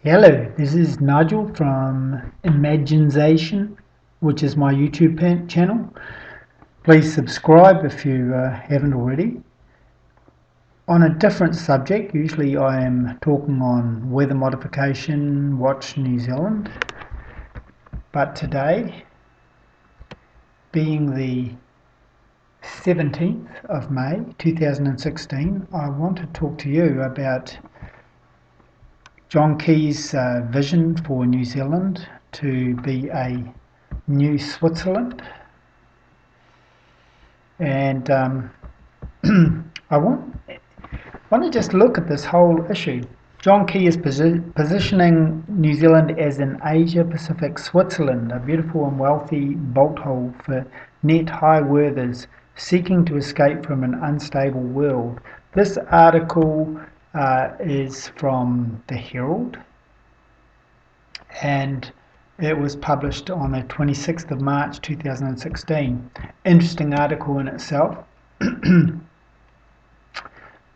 Hello, this is Nigel from Imagination, which is my YouTube channel. Please subscribe if you haven't already. On a different subject, usually I am talking on weather modification, Watch New Zealand. But today, being the 17th of May 2016, I want to talk to you about John Key's vision for New Zealand to be a new Switzerland. And I want to just look at this whole issue. John Key is positioning New Zealand as an Asia-Pacific Switzerland, a beautiful and wealthy bolt hole for net high worthers seeking to escape from an unstable world. This article is from the Herald, and it was published on the 26th of March 2016. Interesting article in itself.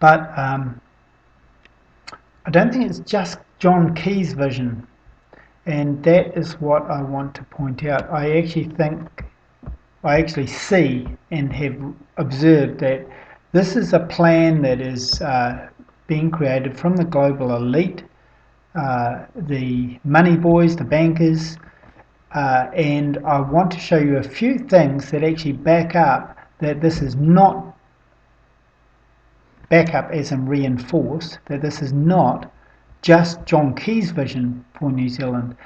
But I don't think it's just John Key's vision, and that is what I want to point out. I actually see and have observed that this is a plan that is being created from the global elite, the money boys, the bankers, and I want to show you a few things that actually back up that this is not back up as in reinforce that this is not just John Key's vision for New Zealand.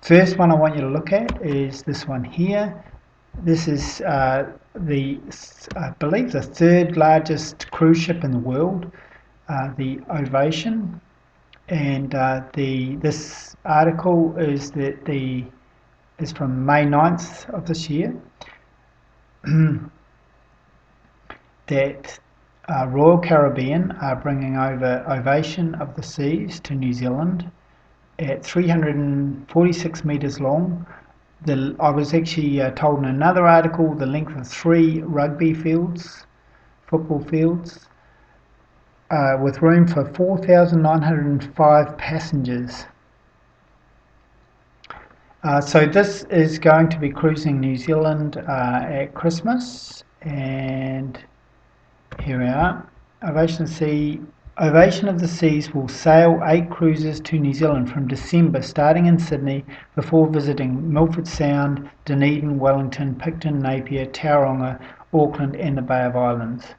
First one I want you to look at is this one here. This is I believe the third largest cruise ship in the world, the Ovation, and this article is from May 9th of this year. That Royal Caribbean are bringing over Ovation of the Seas to New Zealand at 346 metres long. I was actually told in another article the length of 3 rugby fields, football fields, with room for 4,905 passengers. So this is going to be cruising New Zealand at Christmas, and here we are. Ovation of the Seas will sail 8 cruises to New Zealand from December, starting in Sydney, before visiting Milford Sound, Dunedin, Wellington, Picton, Napier, Tauranga, Auckland and the Bay of Islands.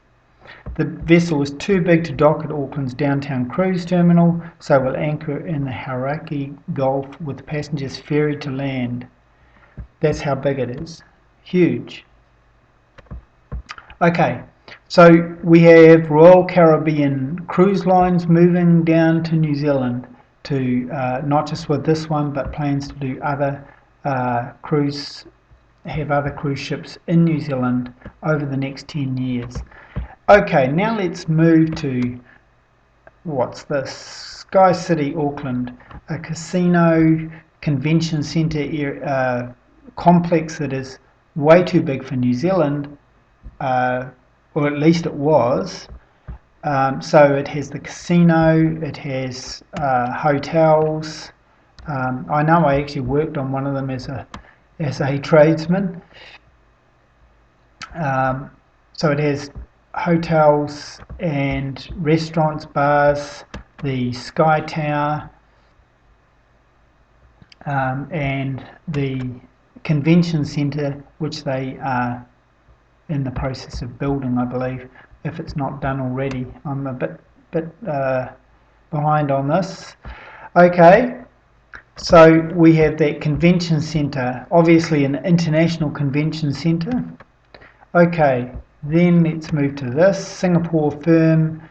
The vessel is too big to dock at Auckland's downtown cruise terminal, so will anchor in the Hauraki Gulf with passengers ferried to land. That's how big it is. Huge. Okay. So we have Royal Caribbean Cruise Lines moving down to New Zealand to not just with this one, but plans to do other cruise ships in New Zealand over the next 10 years. Okay, now let's move to what's this? Sky City Auckland, a casino convention centre complex that is way too big for New Zealand. Or at least it was. So it has the casino, it has hotels. I know I actually worked on one of them as a tradesman. So it has hotels and restaurants, bars, the Sky Tower, and the convention centre, which they are in the process of building, I believe, if it's not done already. I'm a bit behind on this. Okay, so we have that convention centre, obviously an international convention centre. Okay, then let's move to this. Singapore firm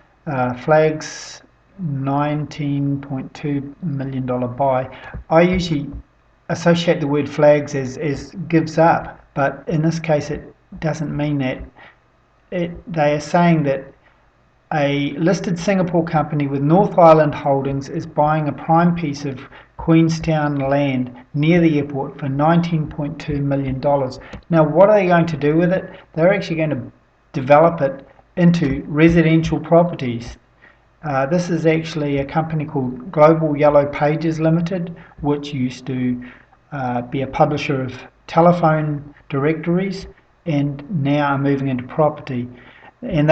flags $19.2 million buy. I usually associate the word flags as gives up, but in this case it doesn't mean that. They are saying that a listed Singapore company with North Island Holdings is buying a prime piece of Queenstown land near the airport for $19.2 million. Now, what are they going to do with it? They're actually going to develop it into residential properties. This is actually a company called Global Yellow Pages Limited, which used to be a publisher of telephone directories and now are moving into property. And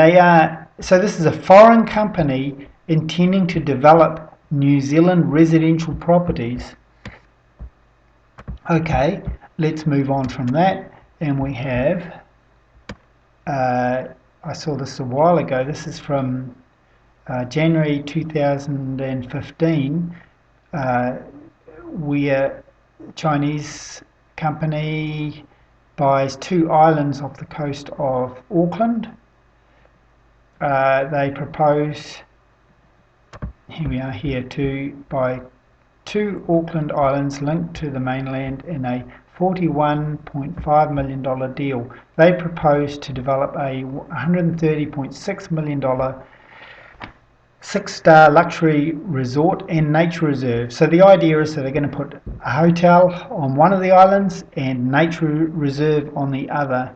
so this is a foreign company intending to develop New Zealand residential properties. Okay, let's move on from that. And we have, I saw this a while ago, this is from January 2015, where Chinese company buys 2 islands off the coast of Auckland. They propose, here we are here, to buy 2 Auckland islands linked to the mainland in a $41.5 million deal. They propose to develop a $130.6 million 6-star luxury resort and nature reserve. So the idea is that they're going to put a hotel on one of the islands and nature reserve on the other,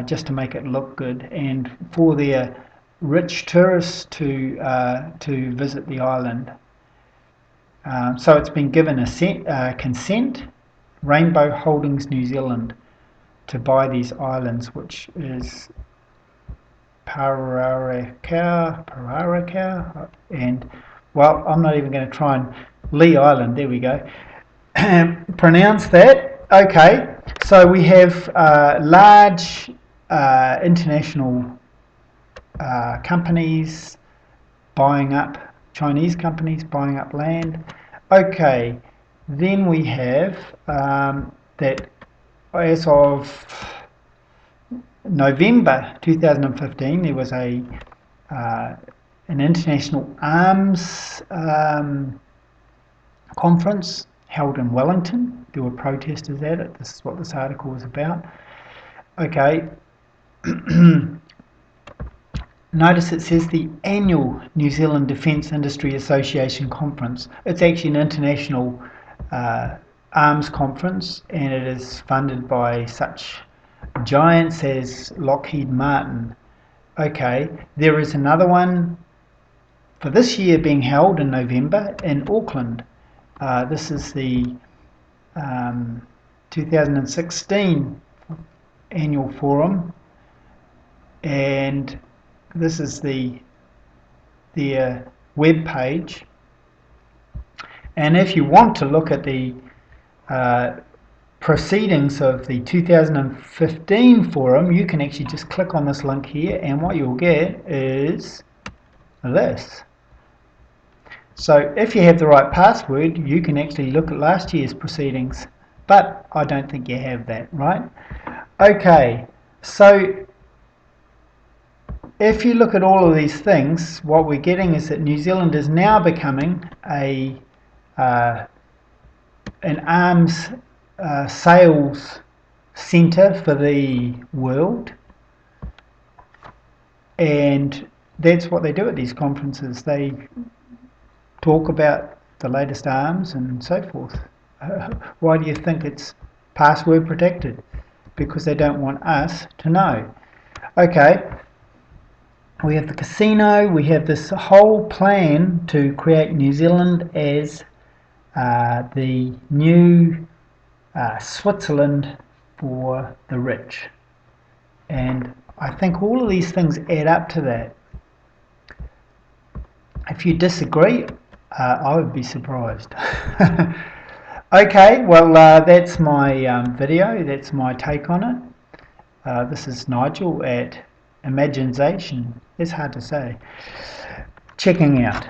just to make it look good, and for their rich tourists to visit the island. So it's been given a consent, Rainbow Holdings New Zealand, to buy these islands, which is Pararakau, and, well, I'm not even going to try and, Lee Island, there we go, pronounce that. Okay, so we have large international companies buying up, Chinese companies buying up land. Okay, then we have that as of November 2015, there was an international arms conference held in Wellington. There were protesters at it. This is what this article was about. Okay. Notice it says the annual New Zealand Defence Industry Association conference. It's actually an international arms conference, and it is funded by such giants as Lockheed Martin. Okay, there is another one for this year being held in November in Auckland. This is the 2016 annual forum, and this is their web page. And if you want to look at the proceedings of the 2015 forum, you can actually just click on this link here, and what you'll get is this. So if you have the right password, you can actually look at last year's proceedings, but I don't think you have that, right? Okay, so if you look at all of these things, what we're getting is that New Zealand is now becoming an arms sales centre for the world, and that's what they do at these conferences. They talk about the latest arms and so forth. Why do you think it's password protected? Because they don't want us to know. Okay, we have the casino, we have this whole plan to create New Zealand as the new Switzerland for the rich, and I think all of these things add up to that. If you disagree, I would be surprised. Okay, well, that's my video, that's my take on it. This is Nigel at Imagination, it's hard to say, checking out.